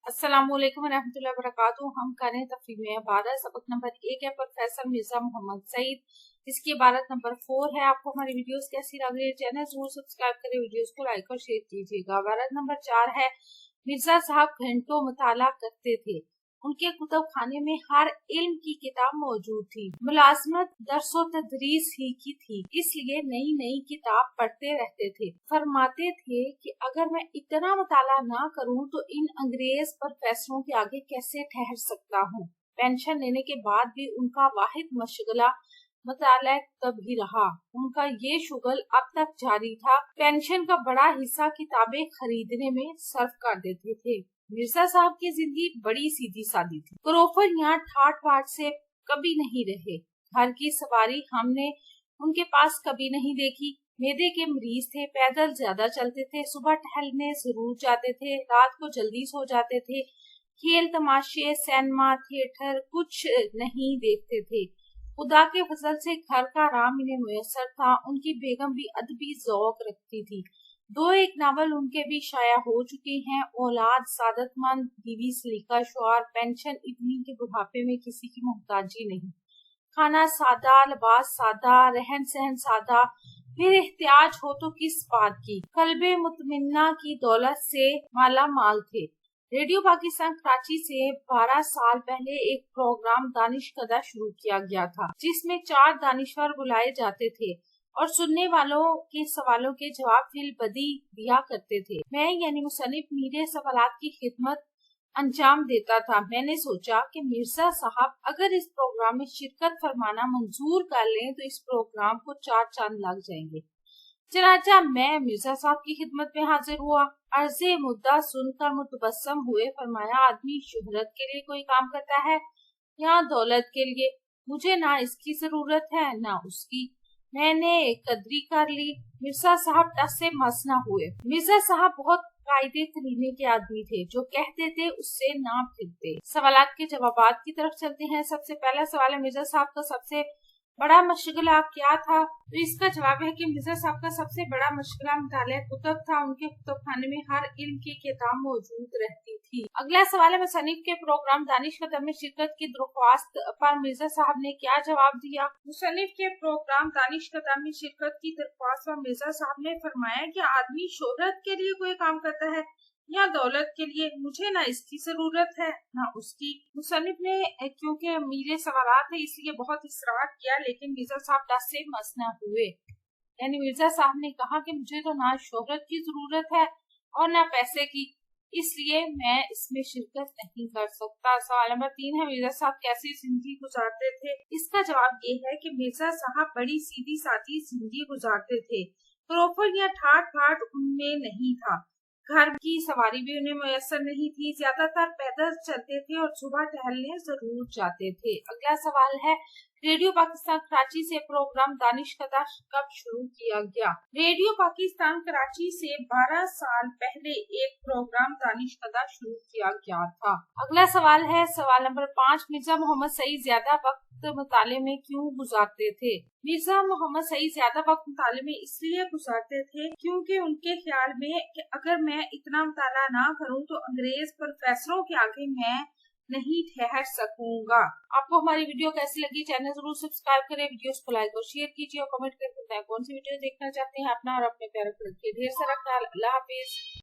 अस्सलाम वालेकुम रहमतुल्लाहि व बरकातुहू। हम करें तफरीर में इबारत। सबक नंबर 1 है प्रोफेसर मिर्जा मोहम्मद सईद, इसकी इबारत नंबर 4 है। आपको हमारी वीडियोस कैसी लग रही है, चैनल जरूर सब्सक्राइब करें, वीडियोस को लाइक और शेयर कीजिएगा। इबारत नंबर 4 है, मिर्जा साहब घंटों मुताला करते थे। उनके कुतुब खाने में हर इल्म की किताब मौजूद थी। मुलाजमत दरसो तदरीस ही की थी, इसलिए नई नई किताब पढ़ते रहते थे। फरमाते थे कि अगर मैं इतना मुताला ना करूं तो इन अंग्रेज प्रोफेसरों के आगे कैसे ठहर सकता हूं। पेंशन लेने के बाद भी उनका वाहिद मशगला मुताला तभी रहा। उनका ये शुगल अब तक जारी था। पेंशन का बड़ा हिस्सा किताबें खरीदने में सर्फ कर देते थे। मिर्जा साहब की जिंदगी बड़ी सीधी सादी थी। क्रोफर यहाँ ठाट बाट से कभी नहीं रहे। घर की सवारी हमने उनके पास कभी नहीं देखी। मैदे के मरीज थे, पैदल ज्यादा चलते थे, सुबह टहलने जरूर जाते थे, रात को जल्दी सो जाते थे। खेल तमाशे, सिनेमा, थिएटर कुछ नहीं देखते थे। खुदा के फजल से घर का राम इन्हें मुयस्सर था। उनकी बेगम भी अदबी ज़ौक रखती थी। 2-1 नावल उनके भी शाया हो चुके हैं। औलाद सादतमंद, बीवी सलीका, शौहर, पेंशन इतनी के बुढ़ापे में किसी की मोहताजी नहीं। खाना सादा, लिबास सादा, रहन सहन सादा, फिर एहतियाज हो तो किस बात की। कल्बे मुतमिन्ना की दौलत से माला माल थे। रेडियो पाकिस्तान कराची से 12 साल पहले एक प्रोग्राम दानिश कदा शुरू किया गया था, जिसमें 4 दानिशवर बुलाए जाते थे और सुनने वालों के सवालों के जवाब फिल बदी दिया करते थे। मैं यानी मुसन्निफ मेरे सवालात की खिदमत अंजाम देता था। मैंने सोचा कि मिर्जा साहब अगर इस प्रोग्राम में शिरकत फरमाना मंजूर कर लें तो इस प्रोग्राम को 4 चांद लग जाएंगे। चनाचा मैं मिर्जा साहब की खिदमत में हाजिर हुआ। अर्ज़े मुद्दा सुनकर मुतबस्सम हुए। फरमाया, आदमी शोहरत के लिए कोई काम करता है या दौलत के लिए? मुझे ना इसकी जरूरत है ना उसकी। मैंने कदरी कर ली। मिर्जा साहब टस से मस न हुए। मिर्जा साहब बहुत कायदे करीने के आदमी थे, जो कहते थे उससे ना फिरते। सवालात के जवाबात की तरफ चलते हैं। सबसे पहला सवाल है, मिर्जा साहब का सबसे बड़ा मशगला क्या था? तो इसका जवाब है कि मिर्जा साहब का सबसे बड़ा मशगला मुताले कुतुब था। उनके कुतुब खाने में हर इल्म की किताब मौजूद रहती थी। अगला सवाल है, मुसन्निफ के प्रोग्राम दानिश कदम में शिरकत की दरख्वास्त पर मिर्जा साहब ने क्या जवाब दिया? मुसन्निफ के प्रोग्राम दानिश कदम में शिरकत की दरख्वास्त पर मिर्जा साहब ने फरमाया कि आदमी शोहरत के लिए कोई काम करता है या दौलत के लिए? मुझे ना इसकी जरूरत है ना उसकी। मुसन्निफ ने क्योंकि मेरे सवालात है इसलिए बहुत इसरार किया, लेकिन मिर्जा साहब टस से मस न हुए। यानी मिर्जा साहब ने कहा कि मुझे तो ना शोहरत की जरूरत है और ना पैसे की, इसलिए मैं इसमें शिरकत नहीं कर सकता। सवाल नंबर 3 है, मिर्जा साहब कैसी जिंदगी गुजारते थे? इसका जवाब ये है कि मिर्जा साहब बड़ी सीधी सादी जिंदगी गुजारते थे। क्रोफर या ठाट बाट उनमें नहीं था। घर की सवारी भी उन्हें मुयस्सर नहीं थी। ज्यादातर पैदल चलते थे और सुबह टहलने जरूर जाते थे। अगला सवाल है, रेडियो पाकिस्तान कराची से प्रोग्राम दानिश कदा कब शुरू किया गया? रेडियो पाकिस्तान कराची से 12 साल पहले एक प्रोग्राम दानिश कदा शुरू किया गया था। अगला सवाल है, सवाल नंबर 5, मिर्जा मोहम्मद सईद ज्यादा वक्त मुताले में क्यों गुजारते थे? मिर्जा मोहम्मद सईद ज्यादा वक्त मुताले में इसलिए गुजारते थे क्योंकि उनके ख्याल में कि अगर मैं इतना मुताला ना करूं तो अंग्रेज प्रोफेसरों के आगे मैं नहीं ठहर सकूंगा। आपको हमारी वीडियो कैसी लगी? चैनल जरूर सब्सक्राइब करें, वीडियोस को लाइक और शेयर कीजिए और कमेंट करके बताएं कौन सी वीडियो देखना चाहते हैं। अपना और अपने प्यारे को रखिए ढेर सारा ख्याल। अल्लाह हाफिज।